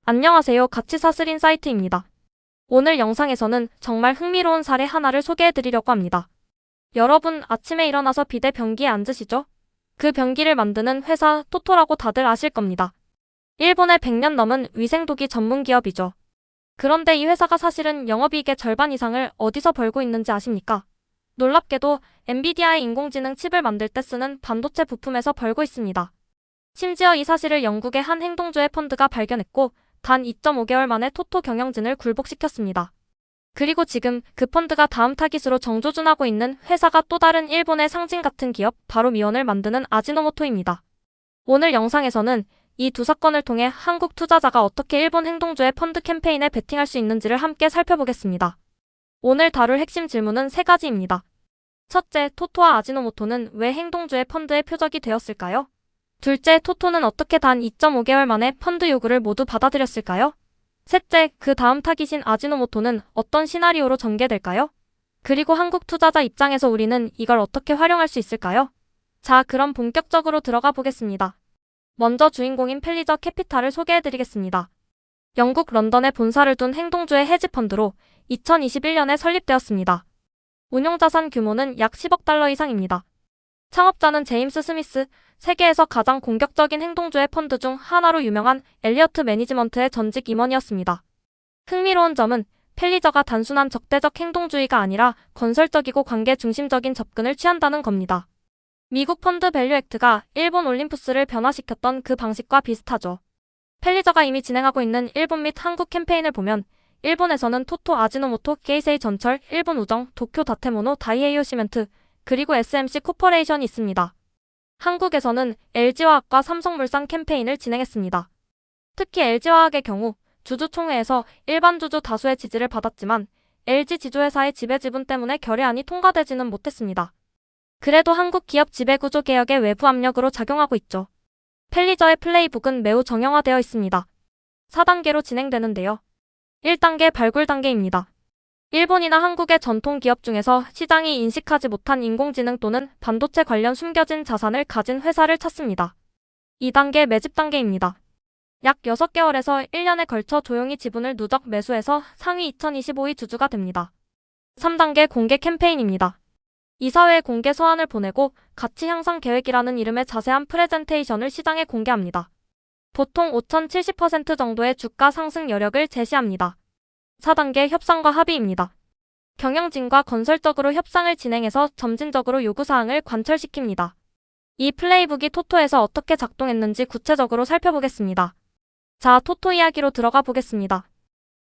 안녕하세요. 가치사슬인 사이트입니다. 오늘 영상에서는 정말 흥미로운 사례 하나를 소개해드리려고 합니다. 여러분 아침에 일어나서 비대 변기에 앉으시죠? 그 변기를 만드는 회사 토토라고 다들 아실 겁니다. 일본의 100년 넘은 위생도기 전문 기업이죠. 그런데 이 회사가 사실은 영업이익의 절반 이상을 어디서 벌고 있는지 아십니까? 놀랍게도 엔비디아의 인공지능 칩을 만들 때 쓰는 반도체 부품에서 벌고 있습니다. 심지어 이 사실을 영국의 한 행동주의 펀드가 발견했고 단 2.5개월 만에 토토 경영진을 굴복시켰습니다. 그리고 지금 그 펀드가 다음 타깃으로 정조준하고 있는 회사가 또 다른 일본의 상징 같은 기업 바로 미원을 만드는 아지노모토입니다. 오늘 영상에서는 이 두 사건을 통해 한국 투자자가 어떻게 일본 행동주의 펀드 캠페인에 베팅할 수 있는지를 함께 살펴보겠습니다. 오늘 다룰 핵심 질문은 3가지입니다. 첫째, 토토와 아지노모토는 왜 행동주의 펀드의 표적이 되었을까요? 둘째, 토토는 어떻게 단 2.5개월 만에 펀드 요구를 모두 받아들였을까요? 셋째, 그 다음 타깃인 아지노모토는 어떤 시나리오로 전개될까요? 그리고 한국 투자자 입장에서 우리는 이걸 어떻게 활용할 수 있을까요? 자, 그럼 본격적으로 들어가 보겠습니다. 먼저 주인공인 펠리저 캐피탈을 소개해드리겠습니다. 영국 런던에 본사를 둔 행동주의 헤지펀드로 2021년에 설립되었습니다. 운용자산 규모는 약 10억 달러 이상입니다. 창업자는 제임스 스미스, 세계에서 가장 공격적인 행동주의 펀드 중 하나로 유명한 엘리어트 매니지먼트의 전직 임원이었습니다. 흥미로운 점은 펠리저가 단순한 적대적 행동주의가 아니라 건설적이고 관계 중심적인 접근을 취한다는 겁니다. 미국 펀드 밸류 액트가 일본 올림푸스를 변화시켰던 그 방식과 비슷하죠. 펠리저가 이미 진행하고 있는 일본 및 한국 캠페인을 보면 일본에서는 토토 아지노모토 게이세이 전철, 일본 우정, 도쿄 다테모노 다이에이오 시멘트, 그리고 SMC 코퍼레이션이 있습니다. 한국에서는 LG화학과 삼성물산 캠페인을 진행했습니다. 특히 LG화학의 경우 주주총회에서 일반 주주 다수의 지지를 받았지만 LG 지주회사의 지배지분 때문에 결의안이 통과되지는 못했습니다. 그래도 한국 기업 지배구조 개혁의 외부 압력으로 작용하고 있죠. 펠리저의 플레이북은 매우 정형화되어 있습니다. 4단계로 진행되는데요. 1단계 발굴 단계입니다. 일본이나 한국의 전통 기업 중에서 시장이 인식하지 못한 인공지능 또는 반도체 관련 숨겨진 자산을 가진 회사를 찾습니다. 2단계 매집 단계입니다. 약 6개월에서 1년에 걸쳐 조용히 지분을 누적 매수해서 상위 2025위 주주가 됩니다. 3단계 공개 캠페인입니다. 이사회에 공개 서한을 보내고 가치 향상 계획이라는 이름의 자세한 프레젠테이션을 시장에 공개합니다. 보통 5,070% 정도의 주가 상승 여력을 제시합니다. 4단계 협상과 합의입니다. 경영진과 건설적으로 협상을 진행해서 점진적으로 요구사항을 관철시킵니다. 이 플레이북이 토토에서 어떻게 작동했는지 구체적으로 살펴보겠습니다. 자, 토토 이야기로 들어가 보겠습니다.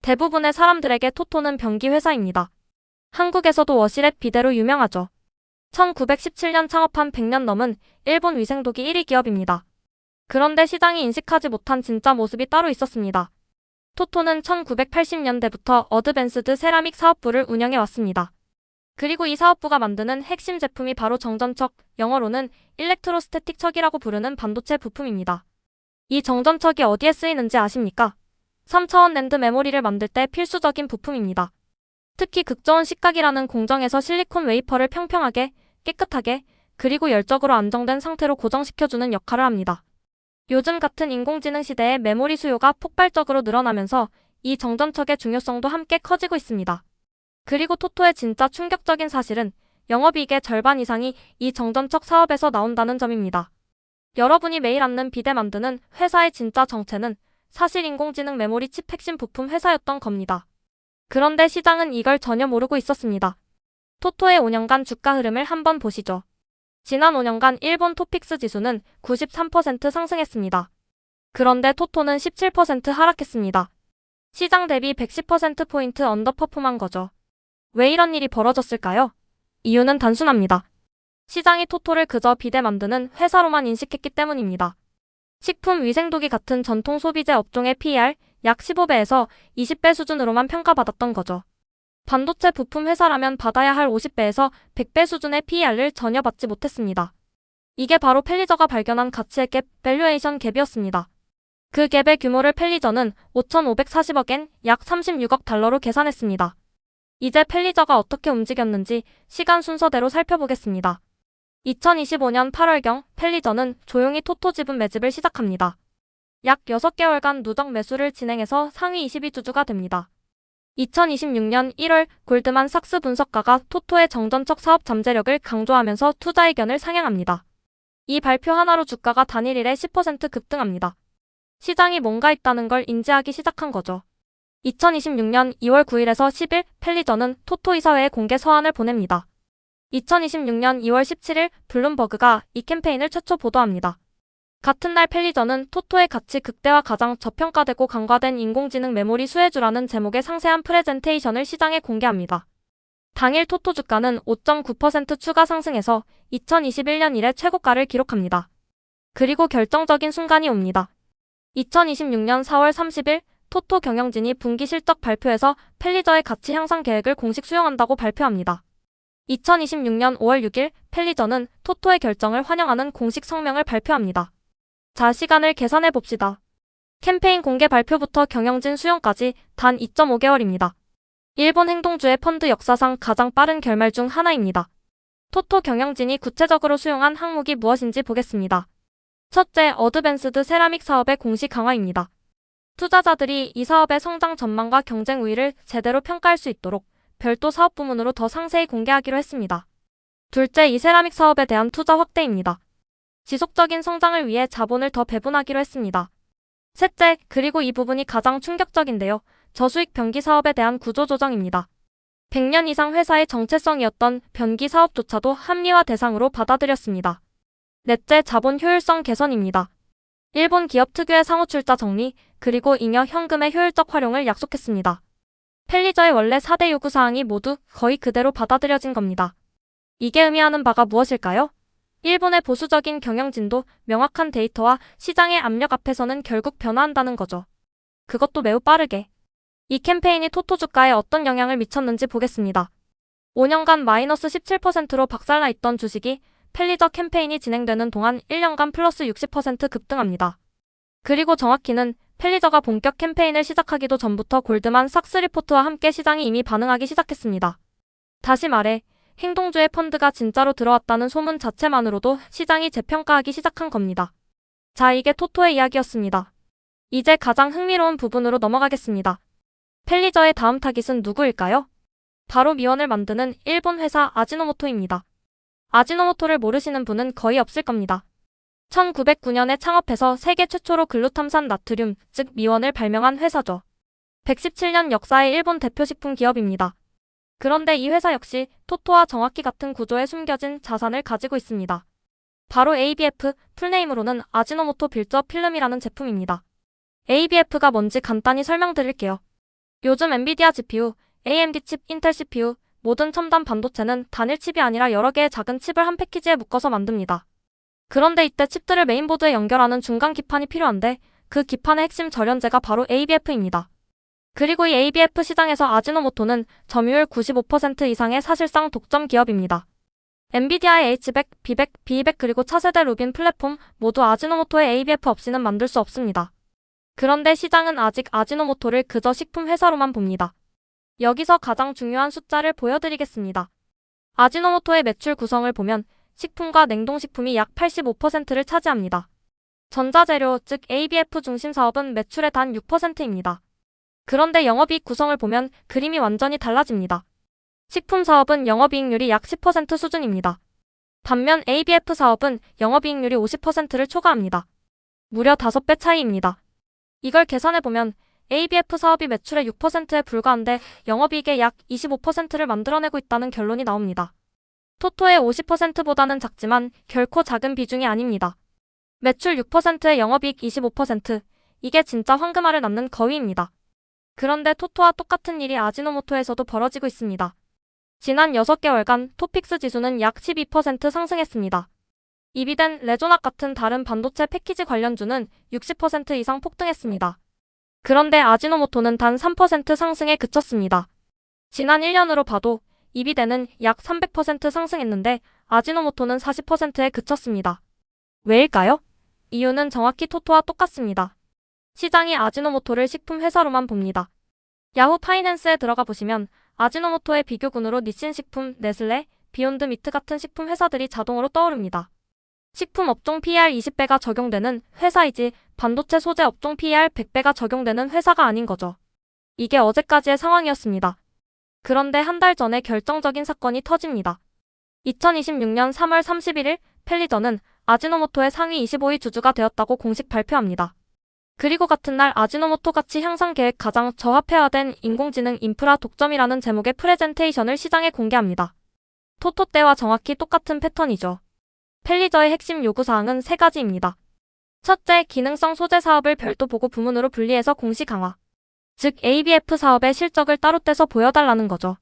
대부분의 사람들에게 토토는 변기 회사입니다. 한국에서도 워시렛 비데로 유명하죠. 1917년 창업한 100년 넘은 일본 위생도기 1위 기업입니다. 그런데 시장이 인식하지 못한 진짜 모습이 따로 있었습니다. 토토는 1980년대부터 어드밴스드 세라믹 사업부를 운영해 왔습니다. 그리고 이 사업부가 만드는 핵심 제품이 바로 정전척, 영어로는 일렉트로스태틱 척이라고 부르는 반도체 부품입니다. 이 정전척이 어디에 쓰이는지 아십니까? 3차원 낸드 메모리를 만들 때 필수적인 부품입니다. 특히 극저온 식각이라는 공정에서 실리콘 웨이퍼를 평평하게, 깨끗하게, 그리고 열적으로 안정된 상태로 고정시켜주는 역할을 합니다. 요즘 같은 인공지능 시대에 메모리 수요가 폭발적으로 늘어나면서 이 정전척의 중요성도 함께 커지고 있습니다. 그리고 토토의 진짜 충격적인 사실은 영업이익의 절반 이상이 이 정전척 사업에서 나온다는 점입니다. 여러분이 매일 앉는 비대 만드는 회사의 진짜 정체는 사실 인공지능 메모리 칩 핵심 부품 회사였던 겁니다. 그런데 시장은 이걸 전혀 모르고 있었습니다. 토토의 5년간 주가 흐름을 한번 보시죠. 지난 5년간 일본 토픽스 지수는 93% 상승했습니다. 그런데 토토는 17% 하락했습니다. 시장 대비 110%포인트 언더퍼폼한 거죠. 왜 이런 일이 벌어졌을까요? 이유는 단순합니다. 시장이 토토를 그저 비대 만드는 회사로만 인식했기 때문입니다. 식품 위생도기 같은 전통 소비재 업종의 PER 약 15배에서 20배 수준으로만 평가받았던 거죠. 반도체 부품 회사라면 받아야 할 50배에서 100배 수준의 PER을 전혀 받지 못했습니다. 이게 바로 펠리저가 발견한 가치의 갭, 밸류에이션 갭이었습니다. 그 갭의 규모를 펠리저는 5,540억 엔, 약 36억 달러로 계산했습니다. 이제 펠리저가 어떻게 움직였는지 시간 순서대로 살펴보겠습니다. 2025년 8월경 펠리저는 조용히 토토 지분 매집을 시작합니다. 약 6개월간 누적 매수를 진행해서 상위 22주주가 됩니다. 2026년 1월 골드만삭스 분석가가 토토의 정전적 사업 잠재력을 강조하면서 투자 의견을 상향합니다. 이 발표 하나로 주가가 단일 1에 10% 급등합니다. 시장이 뭔가 있다는 걸 인지하기 시작한 거죠. 2026년 2월 9일에서 10일 펠리저는 토토 이사회에 공개 서한을 보냅니다. 2026년 2월 17일 블룸버그가 이 캠페인을 최초 보도합니다. 같은 날 펠리저는 토토의 가치 극대화 가장 저평가되고 간과된 인공지능 메모리 수혜주라는 제목의 상세한 프레젠테이션을 시장에 공개합니다. 당일 토토 주가는 5.9% 추가 상승해서 2021년 이래 최고가를 기록합니다. 그리고 결정적인 순간이 옵니다. 2026년 4월 30일 토토 경영진이 분기 실적 발표에서 펠리저의 가치 향상 계획을 공식 수용한다고 발표합니다. 2026년 5월 6일 펠리저는 토토의 결정을 환영하는 공식 성명을 발표합니다. 자, 시간을 계산해 봅시다. 캠페인 공개 발표부터 경영진 수용까지 단 2.5개월입니다. 일본 행동주의 펀드 역사상 가장 빠른 결말 중 하나입니다. 토토 경영진이 구체적으로 수용한 항목이 무엇인지 보겠습니다. 첫째, 어드밴스드 세라믹 사업의 공시 강화입니다. 투자자들이 이 사업의 성장 전망과 경쟁 우위를 제대로 평가할 수 있도록 별도 사업 부문으로 더 상세히 공개하기로 했습니다. 둘째, 이 세라믹 사업에 대한 투자 확대입니다. 지속적인 성장을 위해 자본을 더 배분하기로 했습니다. 셋째, 그리고 이 부분이 가장 충격적인데요. 저수익 변기 사업에 대한 구조조정입니다. 100년 이상 회사의 정체성이었던 변기 사업조차도 합리화 대상으로 받아들였습니다. 넷째, 자본 효율성 개선입니다. 일본 기업 특유의 상호출자 정리, 그리고 잉여 현금의 효율적 활용을 약속했습니다. 펠리저의 원래 4대 요구사항이 모두 거의 그대로 받아들여진 겁니다. 이게 의미하는 바가 무엇일까요? 일본의 보수적인 경영진도 명확한 데이터와 시장의 압력 앞에서는 결국 변화한다는 거죠. 그것도 매우 빠르게. 이 캠페인이 토토 주가에 어떤 영향을 미쳤는지 보겠습니다. 5년간 마이너스 17%로 박살나 있던 주식이 펠리저 캠페인이 진행되는 동안 1년간 플러스 60% 급등합니다. 그리고 정확히는 펠리저가 본격 캠페인을 시작하기도 전부터 골드만 삭스 리포트와 함께 시장이 이미 반응하기 시작했습니다. 다시 말해, 행동주의 펀드가 진짜로 들어왔다는 소문 자체만으로도 시장이 재평가하기 시작한 겁니다. 자, 이게 토토의 이야기였습니다. 이제 가장 흥미로운 부분으로 넘어가겠습니다. 펠리저의 다음 타깃은 누구일까요? 바로 미원을 만드는 일본 회사 아지노모토입니다. 아지노모토를 모르시는 분은 거의 없을 겁니다. 1909년에 창업해서 세계 최초로 글루탐산 나트륨, 즉 미원을 발명한 회사죠. 117년 역사의 일본 대표 식품 기업입니다. 그런데 이 회사 역시 토토와 정확히 같은 구조에 숨겨진 자산을 가지고 있습니다. 바로 ABF, 풀네임으로는 아지노모토 빌저 필름이라는 제품입니다. ABF가 뭔지 간단히 설명드릴게요. 요즘 엔비디아 GPU, AMD 칩, 인텔 CPU, 모든 첨단 반도체는 단일 칩이 아니라 여러 개의 작은 칩을 한 패키지에 묶어서 만듭니다. 그런데 이때 칩들을 메인보드에 연결하는 중간 기판이 필요한데 그 기판의 핵심 절연제가 바로 ABF입니다. 그리고 이 ABF 시장에서 아지노모토는 점유율 95% 이상의 사실상 독점 기업입니다. 엔비디아의 H100, B100, B200 그리고 차세대 루빈 플랫폼 모두 아지노모토의 ABF 없이는 만들 수 없습니다. 그런데 시장은 아직 아지노모토를 그저 식품 회사로만 봅니다. 여기서 가장 중요한 숫자를 보여드리겠습니다. 아지노모토의 매출 구성을 보면 식품과 냉동식품이 약 85%를 차지합니다. 전자재료, 즉 ABF 중심 사업은 매출의 단 6%입니다. 그런데 영업이익 구성을 보면 그림이 완전히 달라집니다. 식품 사업은 영업이익률이 약 10% 수준입니다. 반면 ABF 사업은 영업이익률이 50%를 초과합니다. 무려 5배 차이입니다. 이걸 계산해보면 ABF 사업이 매출의 6%에 불과한데 영업이익의 약 25%를 만들어내고 있다는 결론이 나옵니다. 토토의 50%보다는 작지만 결코 작은 비중이 아닙니다. 매출 6%에 영업이익 25%, 이게 진짜 황금알을 낳는 거위입니다. 그런데 토토와 똑같은 일이 아지노모토에서도 벌어지고 있습니다. 지난 6개월간 토픽스 지수는 약 12% 상승했습니다. 이비덴, 레조낙 같은 다른 반도체 패키지 관련주는 60% 이상 폭등했습니다. 그런데 아지노모토는 단 3% 상승에 그쳤습니다. 지난 1년으로 봐도 이비덴은 약 300% 상승했는데 아지노모토는 40%에 그쳤습니다. 왜일까요? 이유는 정확히 토토와 똑같습니다. 시장이 아지노모토를 식품 회사로만 봅니다. 야후 파이낸스에 들어가 보시면 아지노모토의 비교군으로 니신 식품, 네슬레, 비욘드 미트 같은 식품 회사들이 자동으로 떠오릅니다. 식품 업종 PER 20배가 적용되는 회사이지 반도체 소재 업종 PER 100배가 적용되는 회사가 아닌 거죠. 이게 어제까지의 상황이었습니다. 그런데 한 달 전에 결정적인 사건이 터집니다. 2026년 3월 31일 펠리저는 아지노모토의 상위 25위 주주가 되었다고 공식 발표합니다. 그리고 같은 날 아지노모토 가치 향상 계획 가장 저하폐화된 인공지능 인프라 독점이라는 제목의 프레젠테이션을 시장에 공개합니다. 토토 때와 정확히 똑같은 패턴이죠. 펠리저의 핵심 요구사항은 세 가지입니다. 첫째, 기능성 소재 사업을 별도 보고 부문으로 분리해서 공시 강화. 즉 ABF 사업의 실적을 따로 떼서 보여달라는 거죠.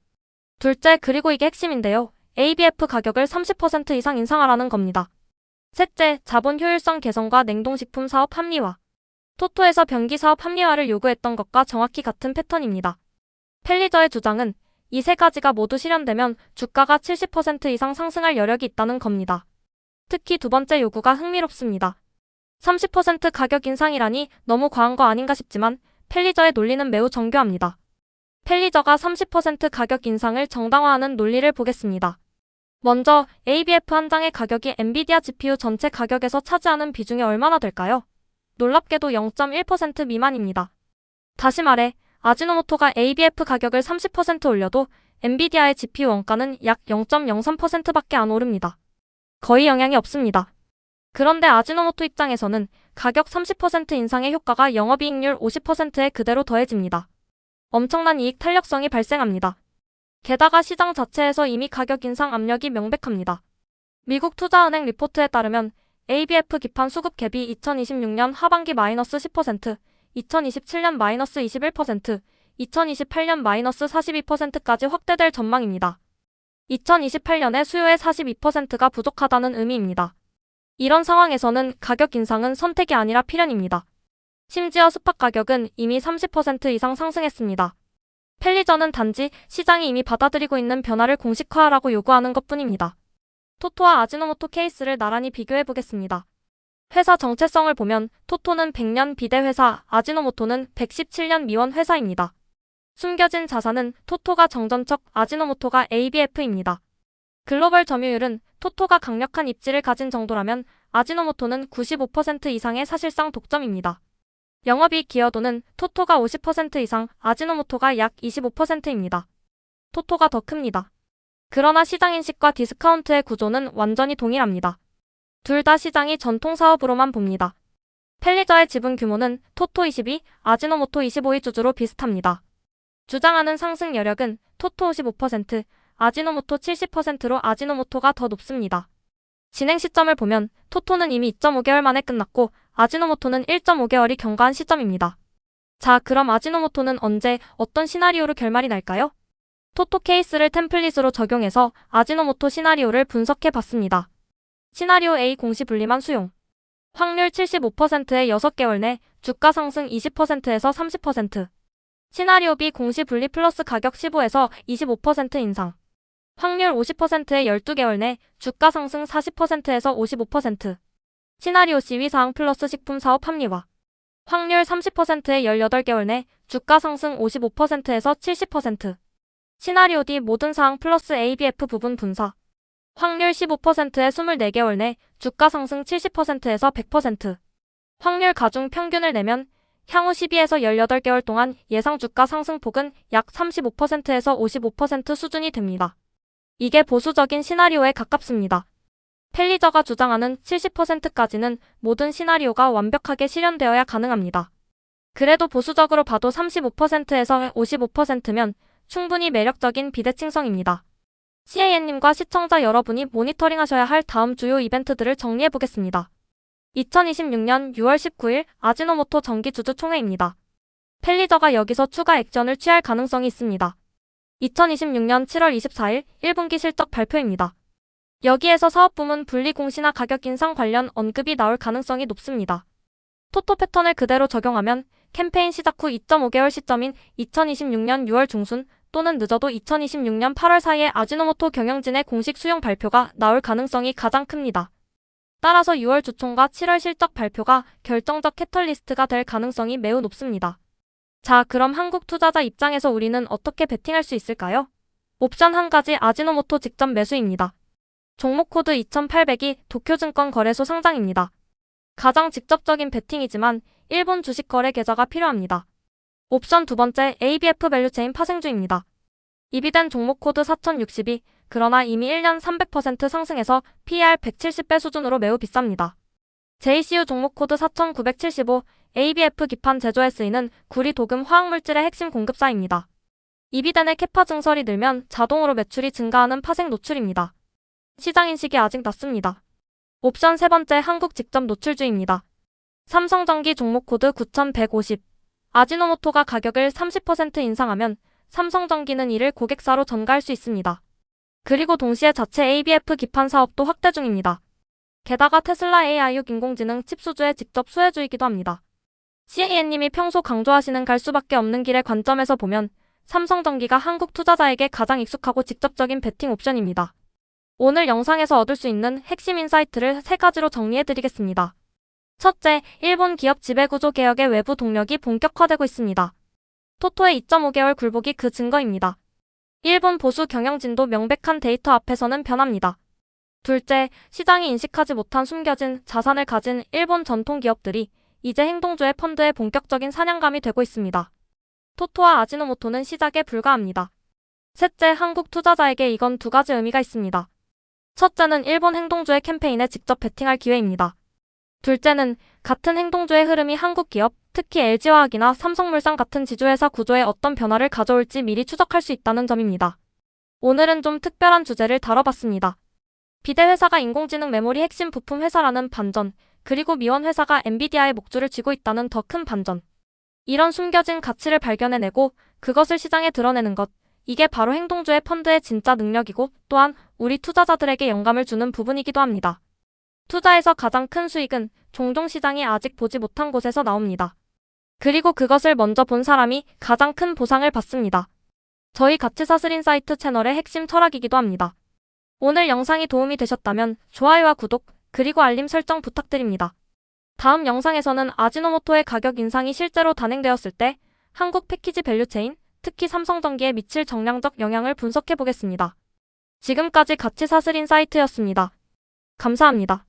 둘째, 그리고 이게 핵심인데요. ABF 가격을 30% 이상 인상하라는 겁니다. 셋째, 자본 효율성 개선과 냉동식품 사업 합리화. 토토에서 변기 사업 합리화를 요구했던 것과 정확히 같은 패턴입니다. 펠리저의 주장은 이 세 가지가 모두 실현되면 주가가 70% 이상 상승할 여력이 있다는 겁니다. 특히 두 번째 요구가 흥미롭습니다. 30% 가격 인상이라니 너무 과한 거 아닌가 싶지만 펠리저의 논리는 매우 정교합니다. 펠리저가 30% 가격 인상을 정당화하는 논리를 보겠습니다. 먼저 ABF 한 장의 가격이 엔비디아 GPU 전체 가격에서 차지하는 비중이 얼마나 될까요? 놀랍게도 0.1% 미만입니다. 다시 말해 아지노모토가 ABF 가격을 30% 올려도 엔비디아의 GPU 원가는 약 0.03%밖에 안 오릅니다. 거의 영향이 없습니다. 그런데 아지노모토 입장에서는 가격 30% 인상의 효과가 영업이익률 50%에 그대로 더해집니다. 엄청난 이익 탄력성이 발생합니다. 게다가 시장 자체에서 이미 가격 인상 압력이 명백합니다. 미국 투자은행 리포트에 따르면 ABF 기판 수급 갭이 2026년 하반기 마이너스 10%, 2027년 마이너스 21%, 2028년 마이너스 42%까지 확대될 전망입니다. 2028년에 수요의 42%가 부족하다는 의미입니다. 이런 상황에서는 가격 인상은 선택이 아니라 필연입니다. 심지어 스팟 가격은 이미 30% 이상 상승했습니다. 펠리저는 단지 시장이 이미 받아들이고 있는 변화를 공식화하라고 요구하는 것뿐입니다. 토토와 아지노모토 케이스를 나란히 비교해보겠습니다. 회사 정체성을 보면 토토는 100년 비대 회사, 아지노모토는 117년 미원 회사입니다. 숨겨진 자산은 토토가 정전척, 아지노모토가 ABF입니다. 글로벌 점유율은 토토가 강력한 입지를 가진 정도라면 아지노모토는 95% 이상의 사실상 독점입니다. 영업이익 기여도는 토토가 50% 이상, 아지노모토가 약 25%입니다. 토토가 더 큽니다. 그러나 시장인식과 디스카운트의 구조는 완전히 동일합니다. 둘 다 시장이 전통사업으로만 봅니다. 펠리저의 지분 규모는 토토 22, 아지노모토 25위 주주로 비슷합니다. 주장하는 상승 여력은 토토 55%, 아지노모토 70%로 아지노모토가 더 높습니다. 진행 시점을 보면 토토는 이미 2.5개월 만에 끝났고 아지노모토는 1.5개월이 경과한 시점입니다. 자, 그럼 아지노모토는 언제 어떤 시나리오로 결말이 날까요? 토토 케이스를 템플릿으로 적용해서 아지노모토 시나리오를 분석해 봤습니다. 시나리오 A 공시 분리만 수용. 확률 75%의 6개월 내 주가 상승 20%에서 30%. 시나리오 B 공시 분리 플러스 가격 15에서 25% 인상. 확률 50%의 12개월 내 주가 상승 40%에서 55%. 시나리오 C 위사항 플러스 식품 사업 합리화. 확률 30%의 18개월 내 주가 상승 55%에서 70%. 시나리오 D 모든 사항 플러스 ABF 부분 분사. 확률 15%의 24개월 내 주가 상승 70%에서 100%. 확률 가중 평균을 내면 향후 12에서 18개월 동안 예상 주가 상승폭은 약 35%에서 55% 수준이 됩니다. 이게 보수적인 시나리오에 가깝습니다. 펠리저가 주장하는 70%까지는 모든 시나리오가 완벽하게 실현되어야 가능합니다. 그래도 보수적으로 봐도 35%에서 55%면 충분히 매력적인 비대칭성입니다. CAN님과 시청자 여러분이 모니터링하셔야 할 다음 주요 이벤트들을 정리해보겠습니다. 2026년 6월 19일 아지노모토 정기주주총회입니다. 펠리저가 여기서 추가 액션을 취할 가능성이 있습니다. 2026년 7월 24일 1분기 실적 발표입니다. 여기에서 사업부문 분리 공시나 가격 인상 관련 언급이 나올 가능성이 높습니다. 토토 패턴을 그대로 적용하면 캠페인 시작 후 2.5개월 시점인 2026년 6월 중순 또는 늦어도 2026년 8월 사이에 아지노모토 경영진의 공식 수용 발표가 나올 가능성이 가장 큽니다. 따라서 6월 주총과 7월 실적 발표가 결정적 캐털리스트가 될 가능성이 매우 높습니다. 자, 그럼 한국 투자자 입장에서 우리는 어떻게 베팅할 수 있을까요? 옵션 한 가지 아지노모토 직접 매수입니다. 종목 코드 2800이 도쿄증권 거래소 상장입니다. 가장 직접적인 베팅이지만 일본 주식 거래 계좌가 필요합니다. 옵션 두 번째 ABF 밸류체인 파생 중입니다. 입이된 종목 코드 4062, 그러나 이미 1년 300% 상승해서 PER 170배 수준으로 매우 비쌉니다. JCU 종목 코드 4975, ABF 기판 제조에 쓰이는 구리 도금 화학물질의 핵심 공급사입니다. 입이된의 캐파 증설이 늘면 자동으로 매출이 증가하는 파생 노출입니다. 시장 인식이 아직 낮습니다. 옵션 세 번째 한국 직접 노출주입니다. 삼성전기 종목 코드 9150, 아지노모토가 가격을 30% 인상하면 삼성전기는 이를 고객사로 전가할 수 있습니다. 그리고 동시에 자체 ABF 기판 사업도 확대 중입니다. 게다가 테슬라 AI6 인공지능 칩 수주의 직접 수혜주이기도 합니다. CAN님이 평소 강조하시는 갈 수밖에 없는 길의 관점에서 보면 삼성전기가 한국 투자자에게 가장 익숙하고 직접적인 베팅 옵션입니다. 오늘 영상에서 얻을 수 있는 핵심 인사이트를 세 가지로 정리해드리겠습니다. 첫째, 일본 기업 지배구조 개혁의 외부 동력이 본격화되고 있습니다. 토토의 2.5개월 굴복이 그 증거입니다. 일본 보수 경영진도 명백한 데이터 앞에서는 변합니다. 둘째, 시장이 인식하지 못한 숨겨진 자산을 가진 일본 전통 기업들이 이제 행동주의 펀드의 본격적인 사냥감이 되고 있습니다. 토토와 아지노모토는 시작에 불과합니다. 셋째, 한국 투자자에게 이건 두 가지 의미가 있습니다. 첫째는 일본 행동주의 캠페인에 직접 베팅할 기회입니다. 둘째는 같은 행동주의 흐름이 한국 기업, 특히 LG화학이나 삼성물산 같은 지주회사 구조에 어떤 변화를 가져올지 미리 추적할 수 있다는 점입니다. 오늘은 좀 특별한 주제를 다뤄봤습니다. 비대회사가 인공지능 메모리 핵심 부품 회사라는 반전, 그리고 미원 회사가 엔비디아의 목줄을 쥐고 있다는 더 큰 반전. 이런 숨겨진 가치를 발견해내고 그것을 시장에 드러내는 것, 이게 바로 행동주의 펀드의 진짜 능력이고 또한 우리 투자자들에게 영감을 주는 부분이기도 합니다. 투자에서 가장 큰 수익은 종종 시장이 아직 보지 못한 곳에서 나옵니다. 그리고 그것을 먼저 본 사람이 가장 큰 보상을 받습니다. 저희 가치사슬인사이트 채널의 핵심 철학이기도 합니다. 오늘 영상이 도움이 되셨다면 좋아요와 구독, 그리고 알림 설정 부탁드립니다. 다음 영상에서는 아지노모토의 가격 인상이 실제로 단행되었을 때 한국 패키지 밸류체인, 특히 삼성전기에 미칠 정량적 영향을 분석해 보겠습니다. 지금까지 가치사슬인사이트였습니다. 감사합니다.